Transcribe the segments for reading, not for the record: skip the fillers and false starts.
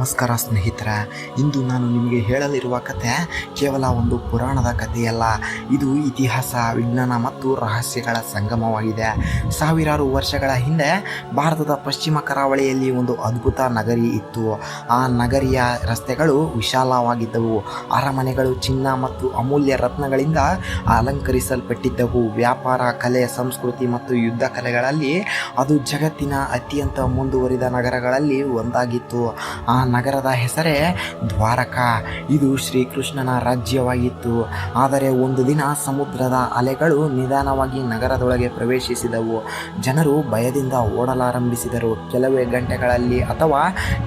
ನಮಸ್ಕಾರ ಸ್ನೇಹಿತರೆ. ಇಂದು ನಾನು ನಿಮಗೆ ಹೇಳಲಿರುವ ಕತೆ ಕೇವಲ ಒಂದು ಪುರಾಣದ ಕಥೆಯಲ್ಲ. ಇದು ಇತಿಹಾಸ, ವಿಜ್ಞಾನ ಮತ್ತು ರಹಸ್ಯಗಳ ಸಂಗಮವಾಗಿದೆ. ಸಾವಿರಾರು ವರ್ಷಗಳ ಹಿಂದೆ ಭಾರತದ ಪಶ್ಚಿಮ ಕರಾವಳಿಯಲ್ಲಿ ಒಂದು ಅದ್ಭುತ ನಗರಿ ಇತ್ತು. ಆ ನಗರಿಯ ರಸ್ತೆಗಳು ವಿಶಾಲವಾಗಿದ್ದವು. ಅರಮನೆಗಳು ಚಿನ್ನ ಮತ್ತು ಅಮೂಲ್ಯ ರತ್ನಗಳಿಂದ ಅಲಂಕರಿಸಲ್ಪಟ್ಟಿದ್ದವು. ವ್ಯಾಪಾರ, ಕಲೆ, ಸಂಸ್ಕೃತಿ ಮತ್ತು ಯುದ್ಧ ಕಲೆಗಳಲ್ಲಿ ಅದು ಜಗತ್ತಿನ ಅತ್ಯಂತ ಮುಂದುವರಿದ ನಗರಗಳಲ್ಲಿ ಒಂದಾಗಿತ್ತು. ಆ ನಗರದ ಹೆಸರೇ ದ್ವಾರಕಾ. ಇದು ಶ್ರೀಕೃಷ್ಣನ ರಾಜ್ಯವಾಗಿತ್ತು. ಆದರೆ ಒಂದು ದಿನ ಸಮುದ್ರದ ಅಲೆಗಳು ನಿಧಾನವಾಗಿ ನಗರದೊಳಗೆ ಪ್ರವೇಶಿಸಿದವು. ಜನರು ಭಯದಿಂದ ಓಡಲಾರಂಭಿಸಿದರು. ಕೆಲವೇ ಗಂಟೆಗಳಲ್ಲಿ ಅಥವಾ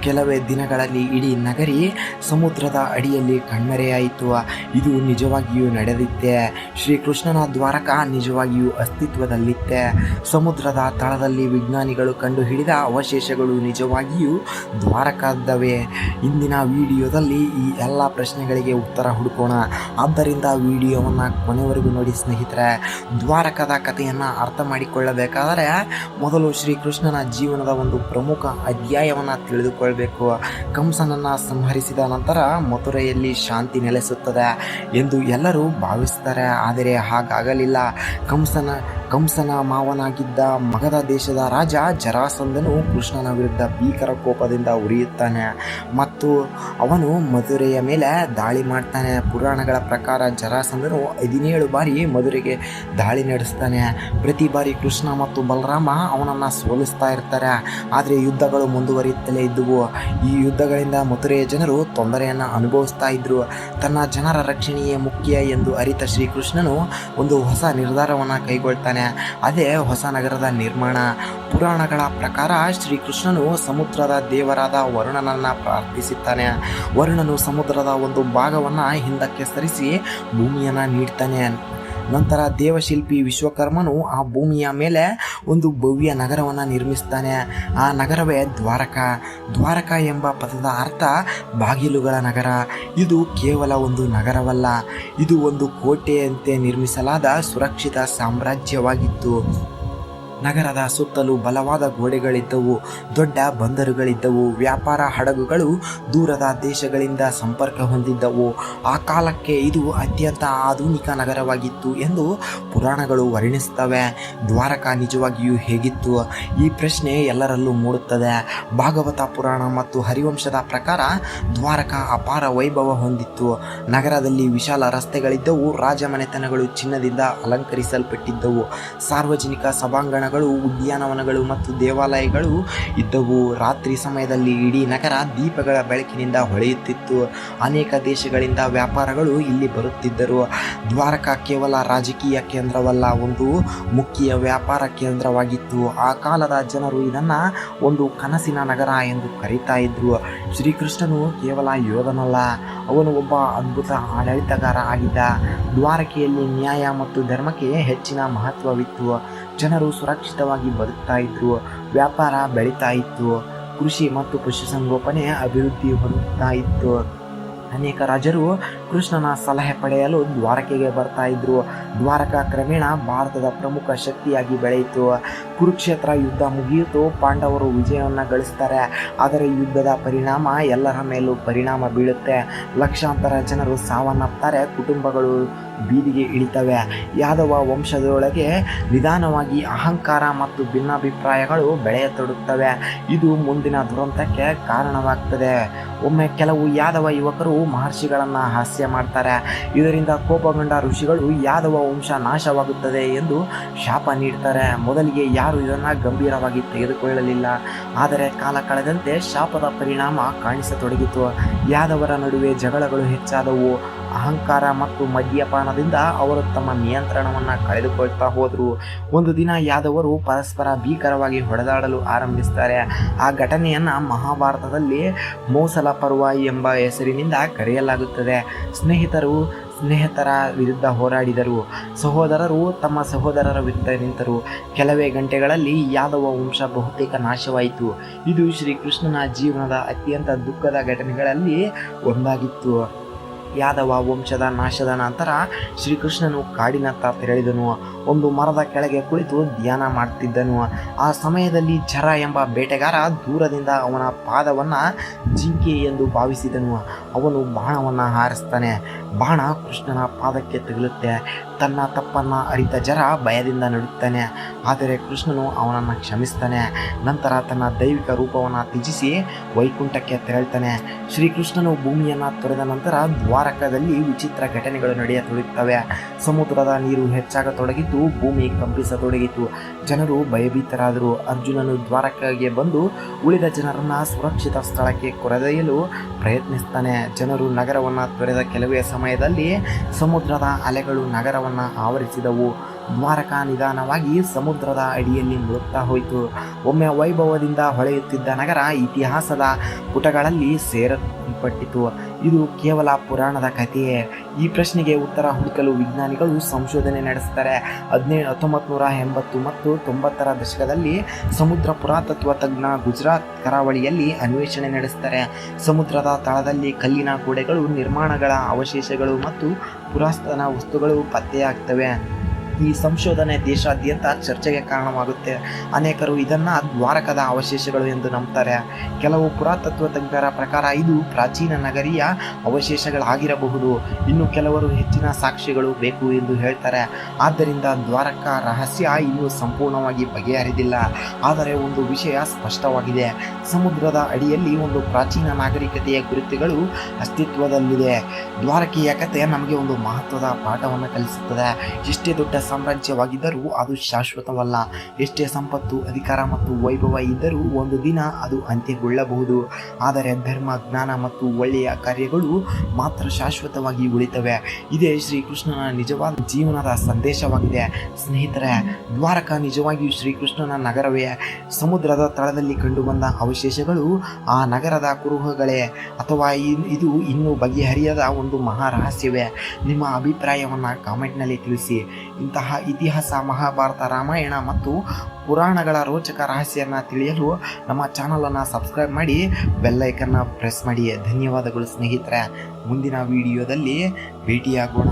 ಕೆಲವೇ ದಿನಗಳಲ್ಲಿ ಇಡೀ ನಗರಿ ಸಮುದ್ರದ ಅಡಿಯಲ್ಲಿ ಕಣ್ಮರೆಯಾಯಿತು. ಇದು ನಿಜವಾಗಿಯೂ ನಡೆದಿತ್ತೆ. ಶ್ರೀಕೃಷ್ಣನ ದ್ವಾರಕಾ ನಿಜವಾಗಿಯೂ ಅಸ್ತಿತ್ವದಲ್ಲಿತ್ತೆ. ಸಮುದ್ರದ ತಳದಲ್ಲಿ ವಿಜ್ಞಾನಿಗಳು ಕಂಡುಹಿಡಿದ ಅವಶೇಷಗಳು ನಿಜವಾಗಿಯೂ ದ್ವಾರಕಾದವೇ. ಇಂದಿನ ವಿಡಿಯೋದಲ್ಲಿ ಈ ಎಲ್ಲ ಪ್ರಶ್ನೆಗಳಿಗೆ ಉತ್ತರ ಹುಡುಕೋಣ. ಆದ್ದರಿಂದ ವಿಡಿಯೋವನ್ನು ಕೊನೆವರೆಗೂ ನೋಡಿ ಸ್ನೇಹಿತರೆ. ದ್ವಾರಕದ ಕಥೆಯನ್ನು ಅರ್ಥ ಮಾಡಿಕೊಳ್ಳಬೇಕಾದರೆ ಮೊದಲು ಶ್ರೀಕೃಷ್ಣನ ಜೀವನದ ಒಂದು ಪ್ರಮುಖ ಅಧ್ಯಾಯವನ್ನು ತಿಳಿದುಕೊಳ್ಬೇಕು. ಕಂಸನನ್ನು ಸಂಹರಿಸಿದ ನಂತರ ಮಥುರೆಯಲ್ಲಿ ಶಾಂತಿ ನೆಲೆಸುತ್ತದೆ ಎಂದು ಎಲ್ಲರೂ ಭಾವಿಸ್ತಾರೆ. ಆದರೆ ಹಾಗಾಗಲಿಲ್ಲ. ಕಂಸನ ಮಾವನಾಗಿದ್ದ ಮಗಧ ದೇಶದ ರಾಜ ಜರಾಸಂಧನು ಕೃಷ್ಣನ ವಿರುದ್ಧ ಭೀಕರ ಕೋಪದಿಂದ ಉರಿಯುತ್ತಾನೆ ಮತ್ತು ಅವನು ಮಧುರೆಯ ಮೇಲೆ ದಾಳಿ ಮಾಡ್ತಾನೆ. ಪುರಾಣಗಳ ಪ್ರಕಾರ ಜರಾಸಂಧನು 17 ಬಾರಿ ಮಧುರೆಗೆ ದಾಳಿ ನಡೆಸ್ತಾನೆ. ಪ್ರತಿ ಬಾರಿ ಕೃಷ್ಣ ಮತ್ತು ಬಲರಾಮ ಅವನನ್ನು ಸೋಲಿಸ್ತಾ ಇರ್ತಾರೆ. ಆದರೆ ಯುದ್ಧಗಳು ಮುಂದುವರಿಯುತ್ತಲೇ ಇದ್ದುವು. ಈ ಯುದ್ಧಗಳಿಂದ ಮಥುರೆಯ ಜನರು ತೊಂದರೆಯನ್ನು ಅನುಭವಿಸ್ತಾ ಇದ್ರು. ತನ್ನ ಜನರ ರಕ್ಷಣೆಯೇ ಮುಖ್ಯ ಎಂದು ಅರಿತ ಶ್ರೀಕೃಷ್ಣನು ಒಂದು ಹೊಸ ನಿರ್ಧಾರವನ್ನು ಕೈಗೊಳ್ತಾನೆ. ಅದೇ ಹೊಸ ನಗರದ ನಿರ್ಮಾಣ. ಪುರಾಣಗಳ ಪ್ರಕಾರ ಶ್ರೀಕೃಷ್ಣನು ಸಮುದ್ರದ ದೇವರಾದ ವರುಣನನ್ನು ಪ್ರಾರ್ಥಿಸುತ್ತಾನೆ. ವರುಣನು ಸಮುದ್ರದ ಒಂದು ಭಾಗವನ್ನು ಹಿಂದಕ್ಕೆ ಸರಿಸಿ ಭೂಮಿಯನ್ನು ನೀಡ್ತಾನೆ. ನಂತರ ದೇವಶಿಲ್ಪಿ ವಿಶ್ವಕರ್ಮನು ಆ ಭೂಮಿಯ ಮೇಲೆ ಒಂದು ಭವ್ಯ ನಗರವನ್ನು ನಿರ್ಮಿಸ್ತಾನೆ. ಆ ನಗರವೇ ದ್ವಾರಕಾ. ದ್ವಾರಕಾ ಎಂಬ ಪದದ ಅರ್ಥ ಬಾಗಿಲುಗಳ ನಗರ. ಇದು ಕೇವಲ ಒಂದು ನಗರವಲ್ಲ, ಇದು ಒಂದು ಕೋಟೆಯಂತೆ ನಿರ್ಮಿಸಲಾದ ಸುರಕ್ಷಿತ ಸಾಮ್ರಾಜ್ಯವಾಗಿತ್ತು. ನಗರದ ಸುತ್ತಲೂ ಬಲವಾದ ಗೋಡೆಗಳಿದ್ದವು, ದೊಡ್ಡ ಬಂದರುಗಳಿದ್ದವು, ವ್ಯಾಪಾರ ಹಡಗುಗಳು ದೂರದ ದೇಶಗಳಿಂದ ಸಂಪರ್ಕ ಹೊಂದಿದ್ದವು. ಆ ಕಾಲಕ್ಕೆ ಇದು ಅತ್ಯಂತ ಆಧುನಿಕ ನಗರವಾಗಿತ್ತು ಎಂದು ಪುರಾಣಗಳು ವರ್ಣಿಸುತ್ತವೆ. ದ್ವಾರಕಾ ನಿಜವಾಗಿಯೂ ಹೇಗಿತ್ತು? ಈ ಪ್ರಶ್ನೆ ಎಲ್ಲರಲ್ಲೂ ಮೂಡುತ್ತದೆ. ಭಾಗವತ ಪುರಾಣ ಮತ್ತು ಹರಿವಂಶದ ಪ್ರಕಾರ ದ್ವಾರಕಾ ಅಪಾರ ವೈಭವ ಹೊಂದಿತ್ತು. ನಗರದಲ್ಲಿ ವಿಶಾಲ ರಸ್ತೆಗಳಿದ್ದವು, ರಾಜಮನೆತನಗಳು ಚಿನ್ನದಿಂದ ಅಲಂಕರಿಸಲ್ಪಟ್ಟಿದ್ದವು, ಸಾರ್ವಜನಿಕ ಸಭಾಂಗಣಗಳು, ಉದ್ಯಾನವನಗಳು ಮತ್ತು ದೇವಾಲಯಗಳು ಇದ್ದವು. ರಾತ್ರಿ ಸಮಯದಲ್ಲಿ ಇಡೀ ನಗರ ದೀಪಗಳ ಬೆಳಕಿನಿಂದ ಹೊಳೆಯುತ್ತಿತ್ತು. ಅನೇಕ ದೇಶಗಳಿಂದ ವ್ಯಾಪಾರಗಳು ಇಲ್ಲಿ ಬರುತ್ತಿದ್ದರು. ದ್ವಾರಕಾ ಕೇವಲ ರಾಜಕೀಯ ಕೇಂದ್ರವಲ್ಲ, ಒಂದು ಮುಖ್ಯ ವ್ಯಾಪಾರ ಕೇಂದ್ರವಾಗಿತ್ತು. ಆ ಕಾಲದ ಜನರು ಇದನ್ನು ಒಂದು ಕನಸಿನ ನಗರ ಎಂದು ಕರೀತಾ ಇದ್ರು. ಶ್ರೀಕೃಷ್ಣನು ಕೇವಲ ಯೋಧನಲ್ಲ, ಅವನು ಒಬ್ಬ ಅದ್ಭುತ ಆಡಳಿತಗಾರ ಆಗಿದ್ದ. ದ್ವಾರಕೆಯಲ್ಲಿ ನ್ಯಾಯ ಮತ್ತು ಧರ್ಮಕ್ಕೆ ಹೆಚ್ಚಿನ ಮಹತ್ವವಿತ್ತು. ಜನರು ಸುರಕ್ಷಿತವಾಗಿ ಬದುಕ್ತಾ ಇದ್ರು, ವ್ಯಾಪಾರ ಬೆಳೀತಾ ಇತ್ತು, ಕೃಷಿ ಮತ್ತು ಪಶುಸಂಗೋಪನೆ ಅಭಿವೃದ್ಧಿ ಹೊಂದುತ್ತಾ ಇತ್ತು. ಅನೇಕ ರಾಜರು ಕೃಷ್ಣನ ಸಲಹೆ ಪಡೆಯಲು ದ್ವಾರಕೆಗೆ ಬರ್ತಾ ಇದ್ರು. ದ್ವಾರಕಾ ಕ್ರಮೇಣ ಭಾರತದ ಪ್ರಮುಖ ಶಕ್ತಿಯಾಗಿ ಬೆಳೆಯಿತು. ಕುರುಕ್ಷೇತ್ರ ಯುದ್ಧ ಮುಗಿಯಿತು, ಪಾಂಡವರು ವಿಜಯವನ್ನು ಗಳಿಸ್ತಾರೆ. ಆದರೆ ಯುದ್ಧದ ಪರಿಣಾಮ ಎಲ್ಲರ ಮೇಲೂ ಪರಿಣಾಮ ಬೀಳುತ್ತೆ. ಲಕ್ಷಾಂತರ ಜನರು ಸಾವನ್ನಪ್ತಾರೆ, ಕುಟುಂಬಗಳು ಬೀದಿಗೆ ಇಳಿತವೆ. ಯಾದವ ವಂಶದೊಳಗೆ ನಿಧಾನವಾಗಿ ಅಹಂಕಾರ ಮತ್ತು ಭಿನ್ನಾಭಿಪ್ರಾಯಗಳು ಬೆಳೆಯತೊಡಗುತ್ತವೆ. ಇದು ಮುಂದಿನ ದುರಂತಕ್ಕೆ ಕಾರಣವಾಗ್ತದೆ. ಒಮ್ಮೆ ಕೆಲವು ಯಾದವ ಯುವಕರು ಮಹರ್ಷಿಗಳನ್ನು ಹಾಸ್ಯ ಮಾಡ್ತಾರೆ. ಇದರಿಂದ ಕೋಪಗೊಂಡ ಋಷಿಗಳು ಯಾದವ ವಂಶ ನಾಶವಾಗುತ್ತದೆ ಎಂದು ಶಾಪ ನೀಡ್ತಾರೆ. ಮೊದಲಿಗೆ ಯಾರು ಇದನ್ನು ಗಂಭೀರವಾಗಿ ತೆಗೆದುಕೊಳ್ಳಲಿಲ್ಲ. ಆದರೆ ಕಾಲ ಕಳೆದಂತೆ ಶಾಪದ ಪರಿಣಾಮ ಕಾಣಿಸತೊಡಗಿತು. ಯಾದವರ ನಡುವೆ ಜಗಳಗಳು ಹೆಚ್ಚಾದವು. ಅಹಂಕಾರ ಮತ್ತು ಮದ್ಯಪಾನದಿಂದ ಅವರು ತಮ್ಮ ನಿಯಂತ್ರಣವನ್ನು ಕಳೆದುಕೊಳ್ತಾ ಹೋದರು. ಒಂದು ದಿನ ಯಾದವರು ಪರಸ್ಪರ ಭೀಕರವಾಗಿ ಹೊಡೆದಾಡಲು ಆರಂಭಿಸ್ತಾರೆ. ಆ ಘಟನೆಯನ್ನು ಮಹಾಭಾರತದಲ್ಲಿ ಮೌಸಲ ಪರ್ವ ಎಂಬ ಹೆಸರಿನಿಂದ ಕರೆಯಲಾಗುತ್ತದೆ. ಸ್ನೇಹಿತರ ವಿರುದ್ಧ ಹೋರಾಡಿದರು. ಸಹೋದರರು ತಮ್ಮ ಸಹೋದರರ ವಿರುದ್ಧ ನಿಂತರು. ಕೆಲವೇ ಗಂಟೆಗಳಲ್ಲಿ ಯಾದವ ವಂಶ ಬಹುತೇಕ ನಾಶವಾಯಿತು. ಇದು ಶ್ರೀಕೃಷ್ಣನ ಜೀವನದ ಅತ್ಯಂತ ದುಃಖದ ಘಟನೆಗಳಲ್ಲಿ ಒಂದಾಗಿತ್ತು. ಯಾದವ ವಂಶದ ನಾಶದ ನಂತರ ಶ್ರೀಕೃಷ್ಣನು ಕಾಡಿನತ್ತ ತೆರಳಿದನು. ಒಂದು ಮರದ ಕೆಳಗೆ ಕುಳಿತು ಧ್ಯಾನ ಮಾಡುತ್ತಿದ್ದನು. ಆ ಸಮಯದಲ್ಲಿ ಝರ ಎಂಬ ಬೇಟೆಗಾರ ದೂರದಿಂದ ಅವನ ಪಾದವನ್ನು ಜಿಂಕೆ ಎಂದು ಭಾವಿಸಿದನು. ಅವನು ಬಾಣವನ್ನು ಹಾರಿಸ್ತಾನೆ. ಬಾಣ ಕೃಷ್ಣನ ಪಾದಕ್ಕೆ ತಗುಲುತ್ತೆ. ತನ್ನ ತಪ್ಪನ್ನು ಅರಿತ ಝರ ಭಯದಿಂದ ನಡುತ್ತಾನೆ. ಆದರೆ ಕೃಷ್ಣನು ಅವನನ್ನು ಕ್ಷಮಿಸ್ತಾನೆ. ನಂತರ ತನ್ನ ದೈವಿಕ ರೂಪವನ್ನು ತ್ಯಜಿಸಿ ವೈಕುಂಠಕ್ಕೆ ತೆರಳ್ತಾನೆ. ಶ್ರೀಕೃಷ್ಣನು ಭೂಮಿಯನ್ನು ತೊರೆದ ನಂತರ ದ್ವಾರಕದಲ್ಲಿ ವಿಚಿತ್ರ ಘಟನೆಗಳು ನಡೆಯತೊಡಗುತ್ತವೆ. ಸಮುದ್ರದ ನೀರು ಹೆಚ್ಚಾಗತೊಡಗಿದ್ದು ಭೂಮಿ ಕಂಪಿಸತೊಡಗಿತು. ಜನರು ಭಯಭೀತರಾದರು. ಅರ್ಜುನನು ದ್ವಾರಕೆಗೆ ಬಂದು ಉಳಿದ ಜನರನ್ನು ಸುರಕ್ಷಿತ ಸ್ಥಳಕ್ಕೆ ಕರೆದೊಯ್ಯಲು ಪ್ರಯತ್ನಿಸ್ತಾನೆ. ಜನರು ನಗರವನ್ನು ತೊರೆದ ಕೆಲವೇ ಸಮಯದಲ್ಲಿ ಸಮುದ್ರದ ಅಲೆಗಳು ನಗರವನ್ನು ಆವರಿಸಿದವು. ದ್ವಾರಕ ನಿಧಾನವಾಗಿ ಸಮುದ್ರದ ಅಡಿಯಲ್ಲಿ ಮುಳುಗ್ತಾ ಹೋಯಿತು. ಒಮ್ಮೆ ವೈಭವದಿಂದ ಹೊಳೆಯುತ್ತಿದ್ದ ನಗರ ಇತಿಹಾಸದ ಪುಟಗಳಲ್ಲಿ ಸೇರಲ್ಪಟ್ಟಿತು. ಇದು ಕೇವಲ ಪುರಾಣದ ಕಥೆಯೇ? ಈ ಪ್ರಶ್ನೆಗೆ ಉತ್ತರ ಹುಡುಕಲು ವಿಜ್ಞಾನಿಗಳು ಸಂಶೋಧನೆ ನಡೆಸ್ತಾರೆ. 1980 ಮತ್ತು 90ರ ದಶಕದಲ್ಲಿ ಸಮುದ್ರ ಪುರಾತತ್ವ ತಜ್ಞ ಗುಜರಾತ್ ಕರಾವಳಿಯಲ್ಲಿ ಅನ್ವೇಷಣೆ ನಡೆಸ್ತಾರೆ. ಸಮುದ್ರದ ತಳದಲ್ಲಿ ಕಲ್ಲಿನ ಗೋಡೆಗಳು, ನಿರ್ಮಾಣಗಳ ಅವಶೇಷಗಳು ಮತ್ತು ಪುರಾತನ ವಸ್ತುಗಳು ಪತ್ತೆಯಾಗ್ತವೆ. ಈ ಸಂಶೋಧನೆ ದೇಶಾದ್ಯಂತ ಚರ್ಚೆಗೆ ಕಾರಣವಾಗುತ್ತೆ. ಅನೇಕರು ಇದನ್ನು ದ್ವಾರಕದ ಅವಶೇಷಗಳು ಎಂದು ನಂಬ್ತಾರೆ. ಕೆಲವು ಪುರಾತತ್ವ ತಜ್ಞರ ಪ್ರಕಾರ ಇದು ಪ್ರಾಚೀನ ನಗರೀಯ ಅವಶೇಷಗಳಾಗಿರಬಹುದು. ಇನ್ನು ಕೆಲವರು ಹೆಚ್ಚಿನ ಸಾಕ್ಷ್ಯಗಳು ಬೇಕು ಎಂದು ಹೇಳ್ತಾರೆ. ಆದ್ದರಿಂದ ದ್ವಾರಕ ರಹಸ್ಯ ಇನ್ನೂ ಸಂಪೂರ್ಣವಾಗಿ ಬಗೆಹರಿದಿಲ್ಲ. ಆದರೆ ಒಂದು ವಿಷಯ ಸ್ಪಷ್ಟವಾಗಿದೆ: ಸಮುದ್ರದ ಅಡಿಯಲ್ಲಿ ಒಂದು ಪ್ರಾಚೀನ ನಾಗರಿಕತೆಯ ಗುರುತುಗಳು ಅಸ್ತಿತ್ವದಲ್ಲಿದೆ. ದ್ವಾರಕೆಯ ಕಥೆ ನಮಗೆ ಒಂದು ಮಹತ್ವದ ಪಾಠವನ್ನು ಕಲಿಸುತ್ತದೆ. ಎಷ್ಟೇ ದೊಡ್ಡ ಸಾಮ್ರಾಜ್ಯವಾಗಿದ್ದರೂ ಅದು ಶಾಶ್ವತವಲ್ಲ. ಎಷ್ಟೇ ಸಂಪತ್ತು, ಅಧಿಕಾರ ಮತ್ತು ವೈಭವ ಇದ್ದರೂ ಒಂದು ದಿನ ಅದು ಅಂತ್ಯಗೊಳ್ಳಬಹುದು. ಆದರೆ ಧರ್ಮ, ಜ್ಞಾನ ಮತ್ತು ಒಳ್ಳೆಯ ಕಾರ್ಯಗಳು ಮಾತ್ರ ಶಾಶ್ವತವಾಗಿ ಉಳಿತವೆ. ಇದೇ ಶ್ರೀಕೃಷ್ಣನ ನಿಜವಾದ ಜೀವನದ ಸಂದೇಶವಾಗಿದೆ. ಸ್ನೇಹಿತರೆ, ದ್ವಾರಕ ನಿಜವಾಗಿಯೂ ಶ್ರೀಕೃಷ್ಣನ ನಗರವೇ? ಸಮುದ್ರದ ತಳದಲ್ಲಿ ಕಂಡುಬಂದ ಅವಶೇಷಗಳು ಆ ನಗರದ ಕುರುಹುಗಳೇ, ಅಥವಾ ಇದು ಇನ್ನೂ ಬಗೆಹರಿಯದ ಒಂದು ಮಹಾರಹಸ್ಯವೇ? ನಿಮ್ಮ ಅಭಿಪ್ರಾಯವನ್ನು ಕಾಮೆಂಟ್ನಲ್ಲಿ ತಿಳಿಸಿ. ಇಂತಹ ಇತಿಹಾಸ, ಮಹಾಭಾರತ, ರಾಮಾಯಣ ಮತ್ತು ಪುರಾಣಗಳ ರೋಚಕ ರಹಸ್ಯನ ತಿಳಿಯಲು ನಮ್ಮ ಚಾನಲನ್ನು ಸಬ್ಸ್ಕ್ರೈಬ್ ಮಾಡಿ, ಬೆಲ್ ಐಕನ್ನ ಪ್ರೆಸ್ ಮಾಡಿ. ಧನ್ಯವಾದಗಳು ಸ್ನೇಹಿತರೆ. ಮುಂದಿನ ವಿಡಿಯೋದಲ್ಲಿ ಭೇಟಿಯಾಗೋಣ.